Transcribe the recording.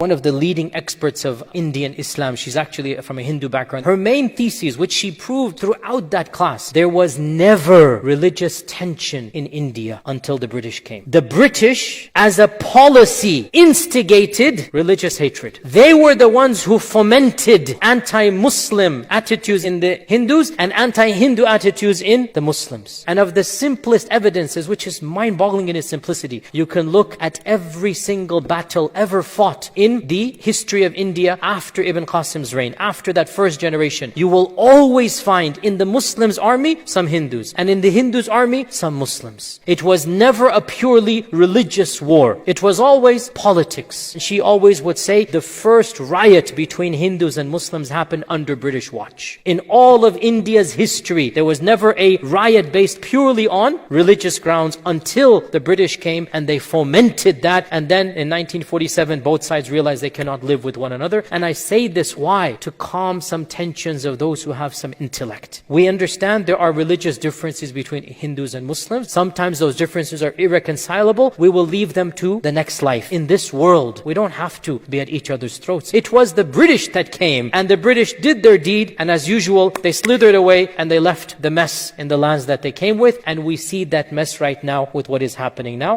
one of the leading experts of Indian Islam. She's actually from a Hindu background. Her main thesis, which she proved throughout that class, there was never religious tension in India until the British came. The British, as a policy, instigated religious hatred. They were the ones who fomented anti-Muslim attitudes in the Hindus and anti-Hindu attitudes in the Muslims. And of the simplest evidences, which is mind-boggling in its simplicity, you can look at every single battle ever fought in the history of India after Ibn Qasim's reign, after that first generation. You will always find in the Muslims' army some Hindus, and in the Hindus' army some Muslims. It was never a purely religious war. It was always politics. She always would say the first riot between Hindus and Muslims happened under British watch. In all of India's history, there was never a riot based purely on religious grounds until the British came and they fomented that. And then in 1947, both sides realized they cannot live with one another. And I say this, why? To calm some tensions of those who have some intellect. We understand there are religious differences between Hindus and Muslims. Sometimes those differences are irreconcilable. We will leave them to the next life. In this world, we don't have to be at each other's throats. It was the British that came, and the British did their deed, and as usual, they slithered away and they left the mess in the lands that they came with. And we see that mess right now with what is happening now.